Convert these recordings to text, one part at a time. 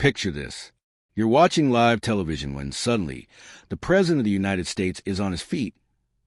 Picture this. You're watching live television when suddenly the President of the United States is on his feet,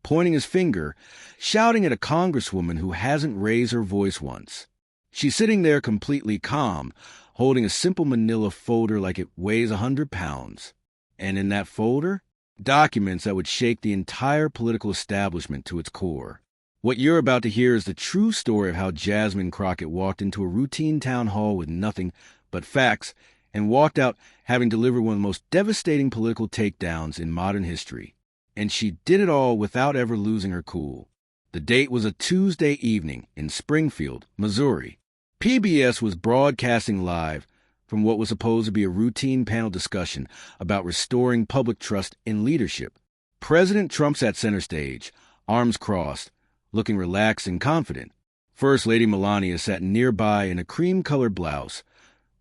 pointing his finger, shouting at a congresswoman who hasn't raised her voice once. She's sitting there completely calm, holding a simple manila folder like it weighs 100 pounds. And in that folder, documents that would shake the entire political establishment to its core. What you're about to hear is the true story of how Jasmine Crockett walked into a routine town hall with nothing but facts and walked out having delivered one of the most devastating political takedowns in modern history. And she did it all without ever losing her cool. The date was a Tuesday evening in Springfield, Missouri. PBS was broadcasting live from what was supposed to be a routine panel discussion about restoring public trust in leadership. President Trump sat center stage, arms crossed, looking relaxed and confident. First Lady Melania sat nearby in a cream-colored blouse,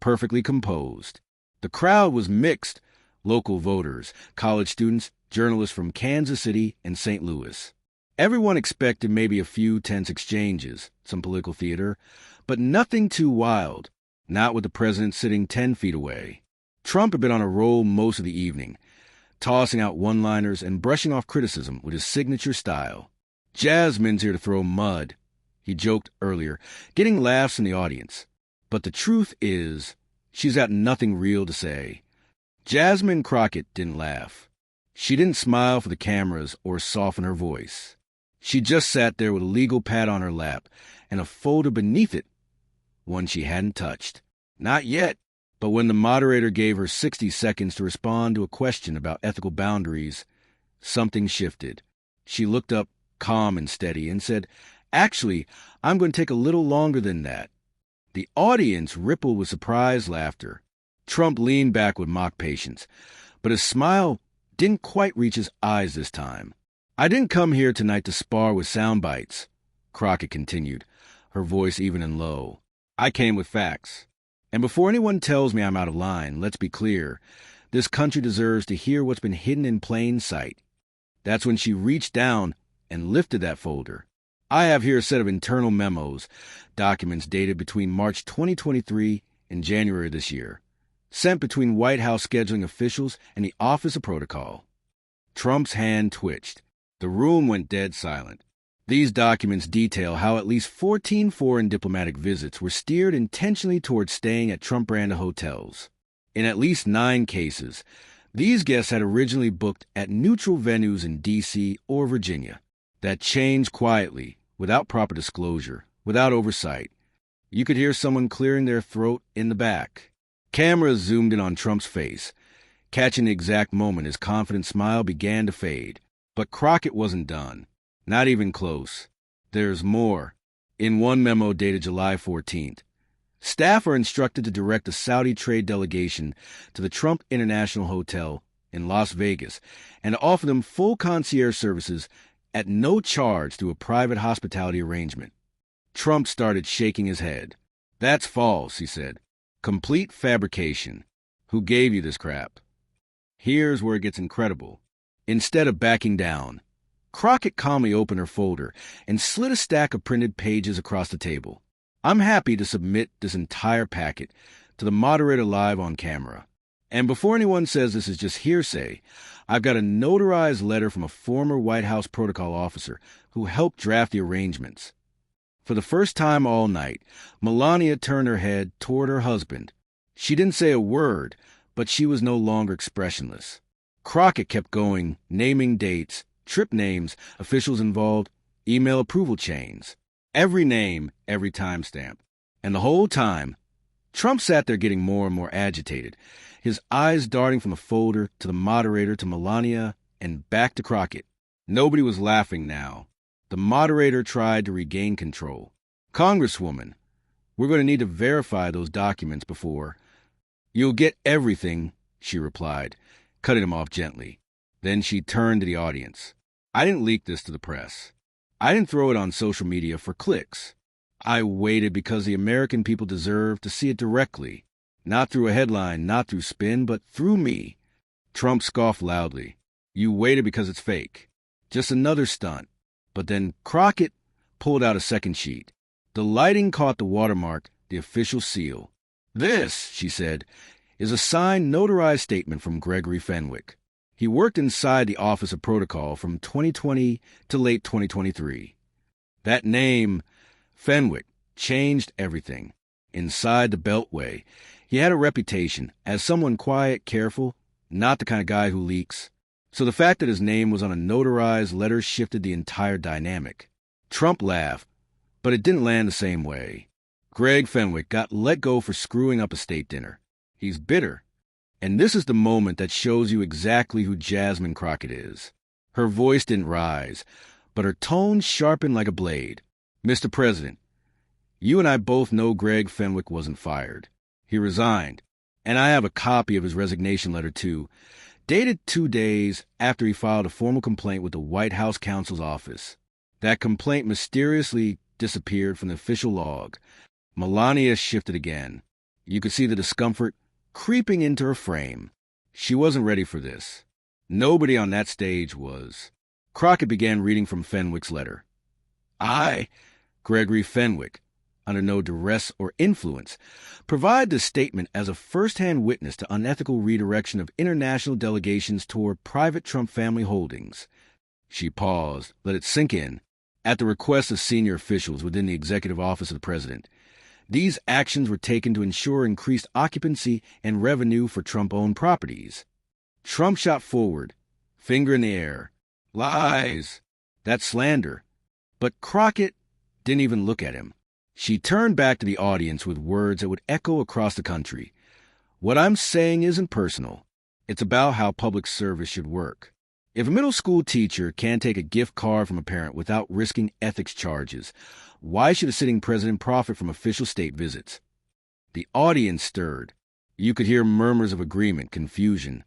perfectly composed. The crowd was mixed: local voters, college students, journalists from Kansas City and St. Louis. Everyone expected maybe a few tense exchanges, some political theater, but nothing too wild, not with the president sitting 10 feet away. Trump had been on a roll most of the evening, tossing out one-liners and brushing off criticism with his signature style. Jasmine's here to throw mud, he joked earlier, getting laughs in the audience. But the truth is, she's got nothing real to say. Jasmine Crockett didn't laugh. She didn't smile for the cameras or soften her voice. She just sat there with a legal pad on her lap and a folder beneath it, one she hadn't touched. Not yet. But when the moderator gave her 60 seconds to respond to a question about ethical boundaries, something shifted. She looked up, calm and steady, and said, "Actually, I'm going to take a little longer than that." The audience rippled with surprised laughter. Trump leaned back with mock patience, but his smile didn't quite reach his eyes this time. "I didn't come here tonight to spar with sound bites," Crockett continued, her voice even and low. "I came with facts. And before anyone tells me I'm out of line, let's be clear. This country deserves to hear what's been hidden in plain sight." That's when she reached down and lifted that folder. I have here a set of internal memos, documents dated between March 2023 and January this year, sent between White House scheduling officials and the Office of Protocol. Trump's hand twitched. The room went dead silent. These documents detail how at least 14 foreign diplomatic visits were steered intentionally towards staying at Trump-branded hotels. In at least 9 cases, these guests had originally booked at neutral venues in D.C. or Virginia that changed quietly, without proper disclosure, without oversight. You could hear someone clearing their throat in the back. Cameras zoomed in on Trump's face, catching the exact moment his confident smile began to fade. But Crockett wasn't done. Not even close. There's more. In one memo dated July 14th, staff are instructed to direct a Saudi trade delegation to the Trump International Hotel in Las Vegas and to offer them full concierge services at no charge through a private hospitality arrangement. Trump started shaking his head. "That's false," he said. "Complete fabrication. Who gave you this crap?" Here's where it gets incredible. Instead of backing down, Crockett calmly opened her folder and slid a stack of printed pages across the table. "I'm happy to submit this entire packet to the moderator live on camera. And before anyone says this is just hearsay, I've got a notarized letter from a former White House protocol officer who helped draft the arrangements." For the first time all night, Melania turned her head toward her husband. She didn't say a word, but she was no longer expressionless. Crockett kept going, naming dates, trip names, officials involved, email approval chains. Every name, every timestamp. And the whole time, Trump sat there getting more and more agitated, his eyes darting from the folder to the moderator to Melania and back to Crockett. Nobody was laughing now. The moderator tried to regain control. "Congresswoman, we're going to need to verify those documents before—" "You'll get everything," she replied, cutting him off gently. Then she turned to the audience. "I didn't leak this to the press. I didn't throw it on social media for clicks. I waited because the American people deserve to see it directly. Not through a headline, not through spin, but through me." Trump scoffed loudly. "You waited because it's fake. Just another stunt." But then Crockett pulled out a second sheet. The lighting caught the watermark, the official seal. "This," she said, is a signed, notarized statement from Gregory Fenwick. He worked inside the Office of Protocol from 2020 to late 2023. That name, Fenwick, changed everything. Inside the Beltway, he had a reputation as someone quiet, careful, not the kind of guy who leaks. So the fact that his name was on a notarized letter shifted the entire dynamic. Trump laughed, but it didn't land the same way. Greg Fenwick got let go for screwing up a state dinner. He's bitter. And this is the moment that shows you exactly who Jasmine Crockett is. Her voice didn't rise, but her tone sharpened like a blade. Mr. President, you and I both know Greg Fenwick wasn't fired. He resigned, and I have a copy of his resignation letter, too, dated 2 days after he filed a formal complaint with the White House counsel's office. That complaint mysteriously disappeared from the official log. Melania shifted again. You could see the discomfort creeping into her frame. She wasn't ready for this. Nobody on that stage was. Crockett began reading from Fenwick's letter. I, Gregory Fenwick, under no duress or influence, provide this statement as a first-hand witness to unethical redirection of international delegations toward private Trump family holdings. She paused, let it sink in. At the request of senior officials within the executive office of the president, these actions were taken to ensure increased occupancy and revenue for Trump-owned properties. Trump shot forward, finger in the air. Lies! That's slander. But Crockett didn't even look at him. She turned back to the audience with words that would echo across the country. What I'm saying isn't personal. It's about how public service should work. If a middle school teacher can't take a gift card from a parent without risking ethics charges, why should a sitting president profit from official state visits? The audience stirred. You could hear murmurs of agreement, confusion,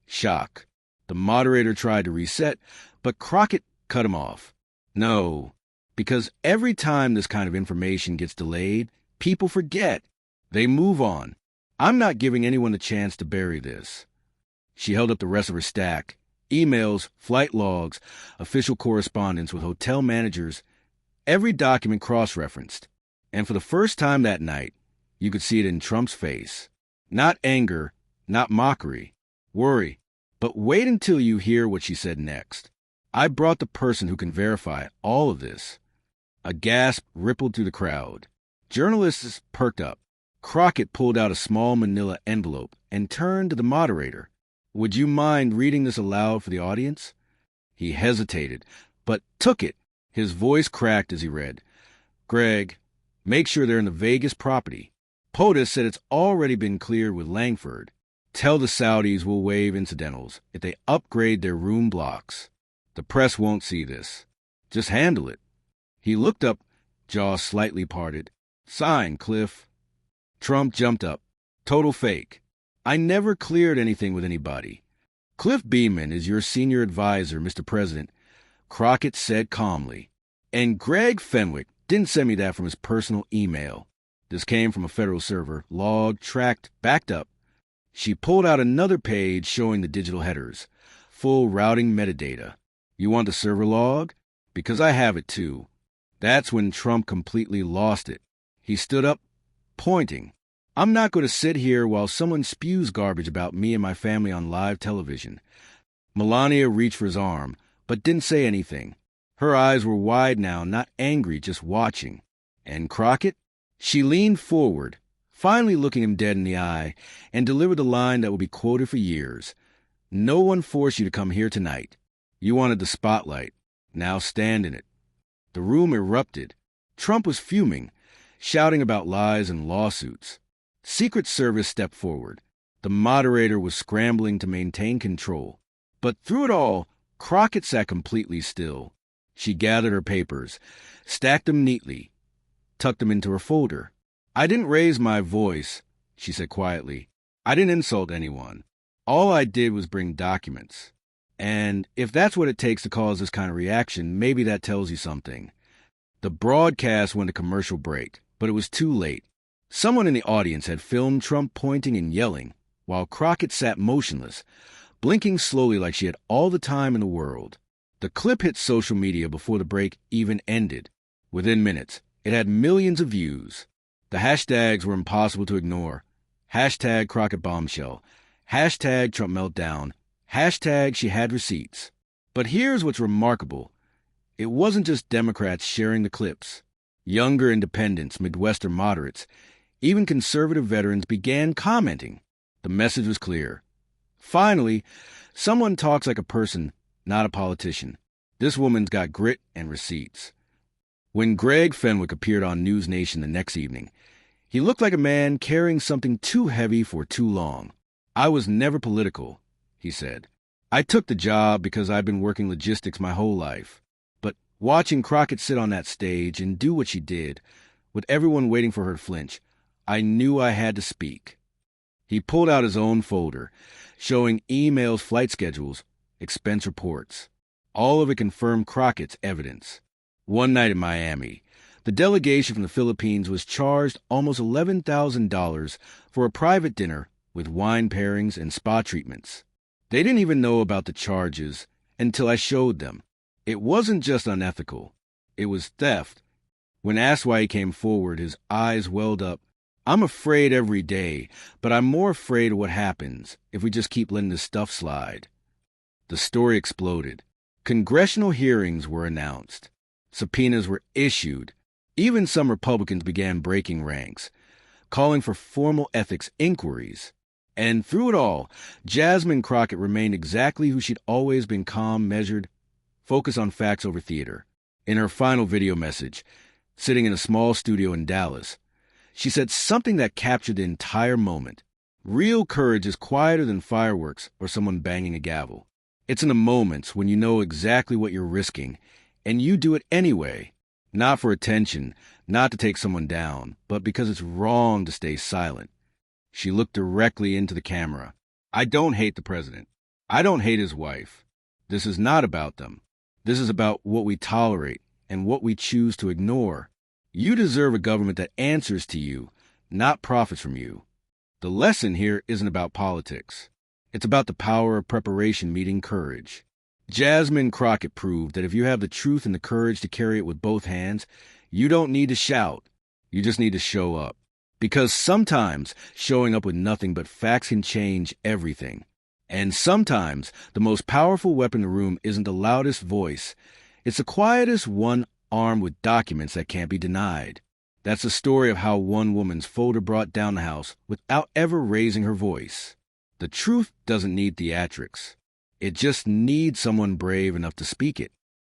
shock. The moderator tried to reset, but Crockett cut him off. No, because every time this kind of information gets delayed, people forget. They move on. I'm not giving anyone the chance to bury this. She held up the rest of her stack. Emails, flight logs, official correspondence with hotel managers, every document cross-referenced. And for the first time that night, you could see it in Trump's face. Not anger, not mockery, worry. But wait until you hear what she said next. I brought the person who can verify all of this. A gasp rippled through the crowd. Journalists perked up. Crockett pulled out a small manila envelope and turned to the moderator. Would you mind reading this aloud for the audience? He hesitated, but took it. His voice cracked as he read. Greg, make sure they're in the Vegas property. POTUS said it's already been cleared with Langford. Tell the Saudis we'll waive incidentals if they upgrade their room blocks. The press won't see this. Just handle it. He looked up, jaw slightly parted. Sign, Cliff. Trump jumped up. Total fake. I never cleared anything with anybody. Cliff Beeman is your senior advisor, Mr. President, Crockett said calmly. And Greg Fenwick didn't send me that from his personal email. This came from a federal server, logged, tracked, backed up. She pulled out another page showing the digital headers, full routing metadata. You want the server log? Because I have it too. That's when Trump completely lost it. He stood up, pointing. I'm not going to sit here while someone spews garbage about me and my family on live television. Melania reached for his arm, but didn't say anything. Her eyes were wide now, not angry, just watching. And Crockett? She leaned forward, finally looking him dead in the eye, and delivered the line that would be quoted for years. No one forced you to come here tonight. You wanted the spotlight. Now stand in it. The room erupted. Trump was fuming, shouting about lies and lawsuits. Secret Service stepped forward. The moderator was scrambling to maintain control. But through it all, Crockett sat completely still. She gathered her papers, stacked them neatly, tucked them into her folder. I didn't raise my voice, she said quietly. I didn't insult anyone. All I did was bring documents. And if that's what it takes to cause this kind of reaction, maybe that tells you something. The broadcast went to commercial break, but it was too late. Someone in the audience had filmed Trump pointing and yelling, while Crockett sat motionless, blinking slowly like she had all the time in the world. The clip hit social media before the break even ended. Within minutes, it had millions of views. The hashtags were impossible to ignore. Hashtag Crockett Bombshell. Hashtag Trump Meltdown. Hashtag She Had Receipts. But here's what's remarkable. It wasn't just Democrats sharing the clips. Younger independents, Midwestern moderates, even conservative veterans began commenting. The message was clear. Finally, someone talks like a person, not a politician. This woman's got grit and receipts. When Greg Fenwick appeared on News Nation the next evening, he looked like a man carrying something too heavy for too long. "I was never political," he said. "I took the job because I've been working logistics my whole life. But watching Crockett sit on that stage and do what she did, with everyone waiting for her to flinch, I knew I had to speak." He pulled out his own folder, showing emails, flight schedules, expense reports. All of it confirmed Crockett's evidence. One night in Miami, the delegation from the Philippines was charged almost $11,000 for a private dinner with wine pairings and spa treatments. They didn't even know about the charges until I showed them. It wasn't just unethical. It was theft. When asked why he came forward, his eyes welled up. "I'm afraid every day, but I'm more afraid of what happens if we just keep letting this stuff slide." The story exploded. Congressional hearings were announced. Subpoenas were issued. Even some Republicans began breaking ranks, calling for formal ethics inquiries. And through it all, Jasmine Crockett remained exactly who she'd always been: calm, measured, focused on facts over theater. In her final video message, sitting in a small studio in Dallas, she said something that captured the entire moment. "Real courage is quieter than fireworks or someone banging a gavel. It's in the moments when you know exactly what you're risking, and you do it anyway. Not for attention, not to take someone down, but because it's wrong to stay silent." She looked directly into the camera. "I don't hate the president. I don't hate his wife. This is not about them. This is about what we tolerate and what we choose to ignore. You deserve a government that answers to you, not profits from you. The lesson here isn't about politics. It's about the power of preparation meeting courage." Jasmine Crockett proved that if you have the truth and the courage to carry it with both hands, you don't need to shout. You just need to show up. Because sometimes showing up with nothing but facts can change everything. And sometimes the most powerful weapon in the room isn't the loudest voice. It's the quietest one, armed with documents that can't be denied. That's the story of how one woman's folder brought down the house without ever raising her voice. The truth doesn't need theatrics. It just needs someone brave enough to speak it.